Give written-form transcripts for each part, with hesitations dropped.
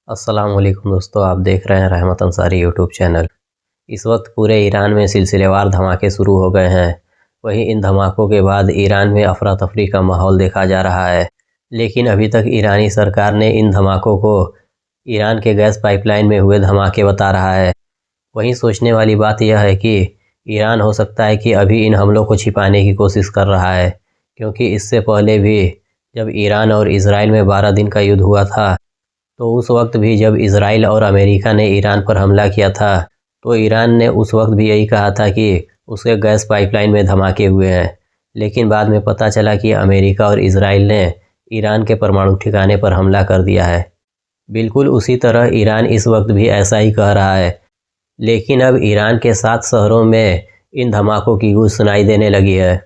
अस्सलाम वालेकुम दोस्तों, आप देख रहे हैं रहमत अंसारी यूट्यूब चैनल। इस वक्त पूरे ईरान में सिलसिलेवार धमाके शुरू हो गए हैं। वहीं इन धमाकों के बाद ईरान में अफरा तफरी का माहौल देखा जा रहा है। लेकिन अभी तक ईरानी सरकार ने इन धमाकों को ईरान के गैस पाइपलाइन में हुए धमाके बता रहा है। वहीं सोचने वाली बात यह है कि ईरान हो सकता है कि अभी इन हमलों को छिपाने की कोशिश कर रहा है, क्योंकि इससे पहले भी जब ईरान और इजराइल में 12 दिन का युद्ध हुआ था, तो उस वक्त भी जब इजराइल और अमेरिका ने ईरान पर हमला किया था, तो ईरान ने उस वक्त भी यही कहा था कि उसके गैस पाइपलाइन में धमाके हुए हैं। लेकिन बाद में पता चला कि अमेरिका और इजराइल ने ईरान के परमाणु ठिकाने पर हमला कर दिया है। बिल्कुल उसी तरह ईरान इस वक्त भी ऐसा ही कह रहा है। लेकिन अब ईरान के 7 शहरों में इन धमाकों की गूंज सुनाई देने लगी है,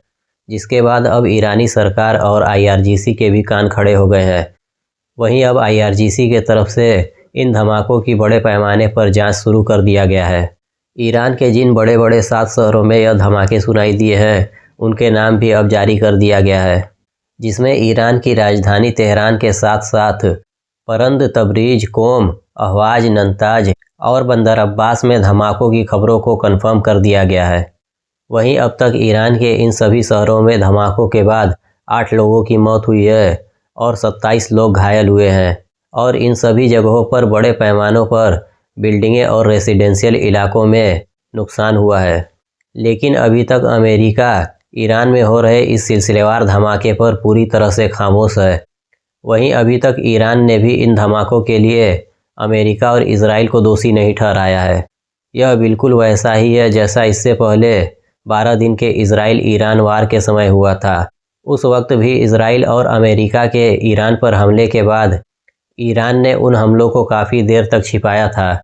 जिसके बाद अब ईरानी सरकार और IRGC के भी कान खड़े हो गए हैं। वहीं अब IRGC के तरफ से इन धमाकों की बड़े पैमाने पर जांच शुरू कर दिया गया है। ईरान के जिन बड़े बड़े 7 शहरों में यह धमाके सुनाई दिए हैं, उनके नाम भी अब जारी कर दिया गया है, जिसमें ईरान की राजधानी तेहरान के साथ साथ परंद, तबरीज, कोम, अहवाज, नंताज और बंदर अब्बास में धमाकों की खबरों को कंफर्म कर दिया गया है। वहीं अब तक ईरान के इन सभी शहरों में धमाकों के बाद 8 लोगों की मौत हुई है और 27 लोग घायल हुए हैं, और इन सभी जगहों पर बड़े पैमानों पर बिल्डिंगें और रेसिडेंशियल इलाकों में नुकसान हुआ है। लेकिन अभी तक अमेरिका ईरान में हो रहे इस सिलसिलेवार धमाके पर पूरी तरह से खामोश है। वहीं अभी तक ईरान ने भी इन धमाकों के लिए अमेरिका और इजराइल को दोषी नहीं ठहराया है। यह बिल्कुल वैसा ही है जैसा इससे पहले 12 दिन के इजराइल ईरान वार के समय हुआ था। उस वक्त भी इजराइल और अमेरिका के ईरान पर हमले के बाद ईरान ने उन हमलों को काफ़ी देर तक छिपाया था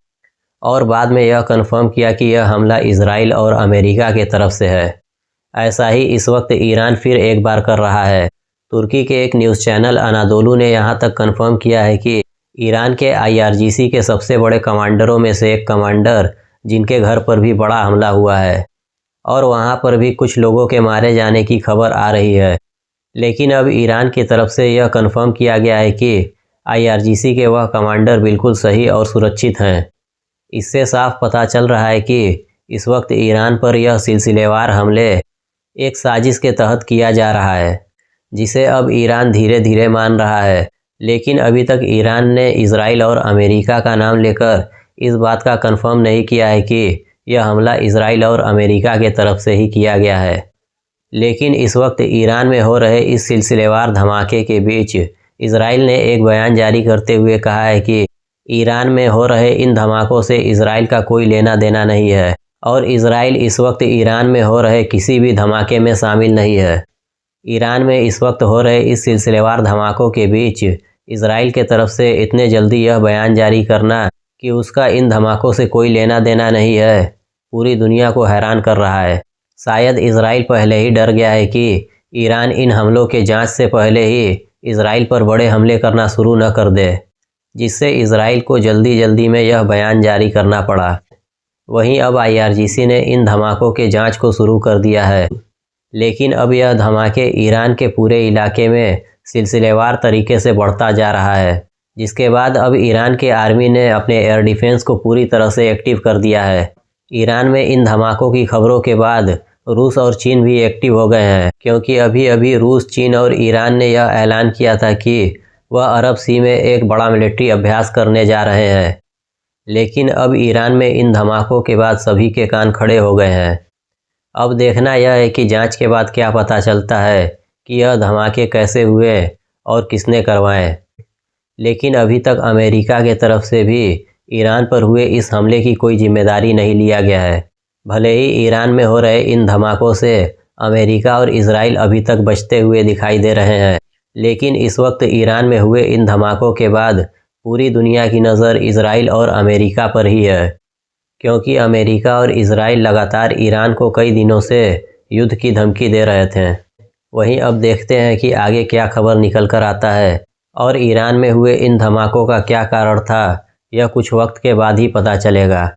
और बाद में यह कन्फर्म किया कि यह हमला इजराइल और अमेरिका के तरफ से है। ऐसा ही इस वक्त ईरान फिर एक बार कर रहा है। तुर्की के एक न्यूज़ चैनल अनादोलू ने यहाँ तक कन्फर्म किया है कि ईरान के IRGC के सबसे बड़े कमांडरों में से एक कमांडर, जिनके घर पर भी बड़ा हमला हुआ है और वहाँ पर भी कुछ लोगों के मारे जाने की खबर आ रही है, लेकिन अब ईरान की तरफ से यह कन्फर्म किया गया है कि IRGC के वह कमांडर बिल्कुल सही और सुरक्षित हैं। इससे साफ पता चल रहा है कि इस वक्त ईरान पर यह सिलसिलेवार हमले एक साजिश के तहत किया जा रहा है, जिसे अब ईरान धीरे धीरे मान रहा है। लेकिन अभी तक ईरान ने इजराइल और अमेरिका का नाम लेकर इस बात का कन्फर्म नहीं किया है कि यह हमला इजराइल और अमेरिका के तरफ से ही किया गया है। लेकिन इस वक्त ईरान में हो रहे इस सिलसिलेवार धमाके के बीच इजराइल ने एक बयान जारी करते हुए कहा है कि ईरान में हो रहे इन धमाकों से इजराइल का कोई लेना देना नहीं है और इजराइल इस वक्त ईरान में हो रहे किसी भी धमाके में शामिल नहीं है। ईरान में इस वक्त हो रहे इस सिलसिलेवार धमाकों के बीच इजराइल के तरफ से इतने जल्दी यह बयान जारी करना कि उसका इन धमाकों से कोई लेना देना नहीं है, पूरी दुनिया को हैरान कर रहा है। शायद इजराइल पहले ही डर गया है कि ईरान इन हमलों के जांच से पहले ही इजराइल पर बड़े हमले करना शुरू न कर दे, जिससे इजराइल को जल्दी जल्दी में यह बयान जारी करना पड़ा। वहीं अब IRGC ने इन धमाकों के जांच को शुरू कर दिया है, लेकिन अब यह धमाके ईरान के पूरे इलाके में सिलसिलेवार तरीके से बढ़ता जा रहा है, जिसके बाद अब ईरान के आर्मी ने अपने एयर डिफेंस को पूरी तरह से एक्टिव कर दिया है। ईरान में इन धमाकों की खबरों के बाद रूस और चीन भी एक्टिव हो गए हैं, क्योंकि अभी अभी रूस, चीन और ईरान ने यह ऐलान किया था कि वह अरब सी में एक बड़ा मिलिट्री अभ्यास करने जा रहे हैं। लेकिन अब ईरान में इन धमाकों के बाद सभी के कान खड़े हो गए हैं। अब देखना यह है कि जांच के बाद क्या पता चलता है कि यह धमाके कैसे हुए और किसने करवाए। लेकिन अभी तक अमेरिका के तरफ से भी ईरान पर हुए इस हमले की कोई जिम्मेदारी नहीं लिया गया है। भले ही ईरान में हो रहे इन धमाकों से अमेरिका और इजराइल अभी तक बचते हुए दिखाई दे रहे हैं, लेकिन इस वक्त ईरान में हुए इन धमाकों के बाद पूरी दुनिया की नज़र इजराइल और अमेरिका पर ही है, क्योंकि अमेरिका और इजराइल लगातार ईरान को कई दिनों से युद्ध की धमकी दे रहे थे। वहीं अब देखते हैं कि आगे क्या खबर निकल कर आता है और ईरान में हुए इन धमाकों का क्या कारण था, यह कुछ वक्त के बाद ही पता चलेगा।